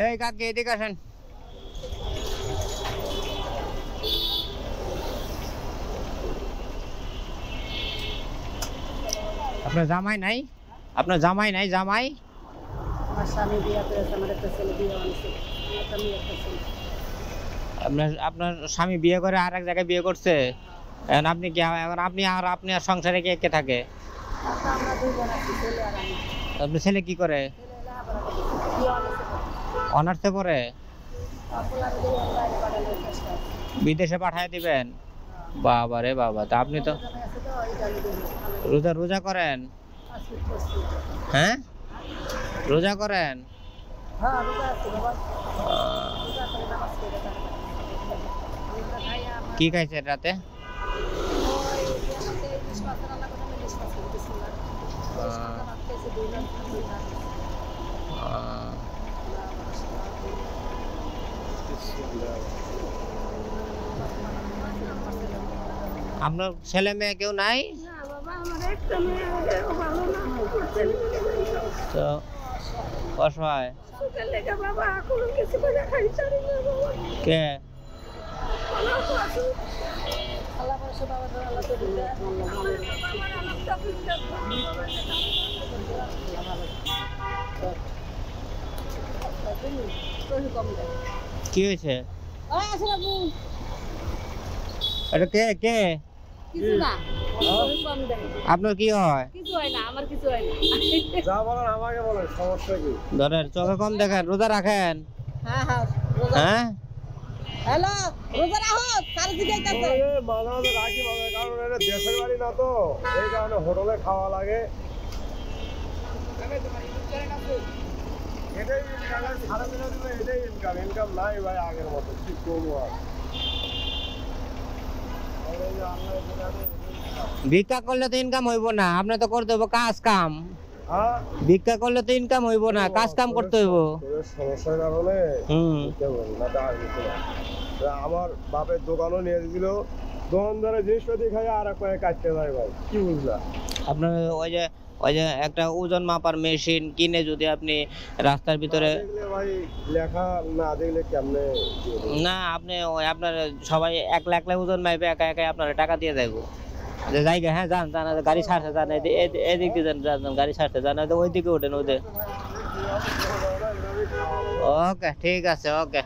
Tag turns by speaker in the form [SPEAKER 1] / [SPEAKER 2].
[SPEAKER 1] এই কাকি এদিকে আসেন। আপনার জামাই নাই? আপনার জামাই নাই? জামাই
[SPEAKER 2] আমার স্বামী বিয়ে করেছে, আমার একটা ছেলে বিয়ে হয়েছে, একটা মেয়ে একটা ছেলে।
[SPEAKER 1] আপনার স্বামী বিয়ে করে আর এক জায়গায় বিয়ে করছে, এখন আপনি কি, এখন আপনি আর সংসারে কে কে থাকে?
[SPEAKER 2] আচ্ছা, আমরা দুইজন আছি, ছেলে আর আমি।
[SPEAKER 1] আপনার ছেলে কি করে?
[SPEAKER 2] ছেলে লেখাপড়া করতেছে, বিয়ে হয়েছে।
[SPEAKER 1] অনার্সে পড়ে?
[SPEAKER 2] তারপর আমি দুইজন বাইরে পাঠানোর চেষ্টা করছি।
[SPEAKER 1] বিদেশে পাঠিয়ে দিবেন? বাবা রে বাবা, তা আপনি তো
[SPEAKER 2] জামাই আছে তো, ওইটা আমি দিই।
[SPEAKER 1] রোজা রোজা করেন?
[SPEAKER 2] আজকে করছি।
[SPEAKER 1] হ্যাঁ, রোজা করেন?
[SPEAKER 2] হ্যাঁ, রোজা আছে বাবা। রোজা করে নামাজ পড়ে থাকি। রোজা খাইয়া আমার
[SPEAKER 1] কি খাইছেন রাতে?
[SPEAKER 2] ওই যে আমাদের ইলিশ মাছ রান্না করে আমি ইলিশ মাছ খেতেছিলাম। ইলিশ মাছ ভাত খেয়েছি, 2 লাখ দুই ভাত।
[SPEAKER 1] আপনার ছেলে মেয়ে কেউ নাই?
[SPEAKER 2] না বাবা, আমার একটা মেয়ে, ও ভালো না, আমার ছেলে মেয়ে
[SPEAKER 1] তো অসহায়।
[SPEAKER 2] সুখের লেগে বাবা কোনো কিছু করে খাইতে পারি না বাবা।
[SPEAKER 1] কে?
[SPEAKER 2] আল্লাহ পাশে, আল্লাহ পাশে বাবা, আল্লাহ তো দিলে আমার আল্লাহ তৌফিক দেন।
[SPEAKER 1] কি হয়েছে?
[SPEAKER 2] ওই আসলে বউ
[SPEAKER 1] এটা কে কে?
[SPEAKER 2] কিছু না, কম দেন।
[SPEAKER 1] আপনার কি হয়?
[SPEAKER 2] কিছু হয় না, আমার কিছু হয় না।
[SPEAKER 3] যা বলেন আমাকে বলেন, সমস্যা কি?
[SPEAKER 1] ধরেন চোখে কম দেখেন, রোজা রাখেন?
[SPEAKER 2] হ্যাঁ হ্যাঁ, রোজা।
[SPEAKER 1] হ্যাঁ,
[SPEAKER 2] হ্যালো, রোজা রাখো, কারে জিগাইতাছে?
[SPEAKER 3] মাঝে মাঝে রাখি, মাঝে, কারণ এটা দেশের বাড়ি না তো, এই কারণে হোটেলে খাওয়া লাগে। এটাই ইনকাম, সারা দিনে দিলে এটাই ইনকাম। ইনকাম নাই ভাই আগের মতো, কি করবো আর। এই যে আল্লাহ জানে।
[SPEAKER 1] ভিক্ষা করলে তো ইনকাম হইব না, আপনি তো করতে হইব কাজ কাম।
[SPEAKER 3] হ্যাঁ,
[SPEAKER 1] ভিক্ষা করলে তো ইনকাম হইব না, কাজ কাম করতে হইব।
[SPEAKER 3] তোদের সমস্যার কারণে দিতে বলি না, আর কিছু না। তা আমার বাপের দোকানও নিয়ে দিছিল, দোকানদারে জিনিসপাতি খাই আর এক পায়ে কাটতে যায় ভাই, কি বুঝলা?
[SPEAKER 1] আপনার ওই যে একটা ওজন মাপার মেশিন কিনে যদি আপনি রাস্তার ভিতরে,
[SPEAKER 3] না দেখলে ভাই, লেখা না দেখলে কেমনে দিয়ে দেব?
[SPEAKER 1] না আপনি ওই আপনার সবাই একলা একলা ওজন মাইবে, একা একা আপনার টাকা দিয়ে দেবো যে জায়গা। হ্যাঁ, যান যান, গাড়ি ছাড়ছে, যান এদিক দিয়ে যান, যান গাড়ি ছাড়ছে, যান ওই দিকে ওঠেন, ওদের। ওকে, ঠিক আছে, ওকে।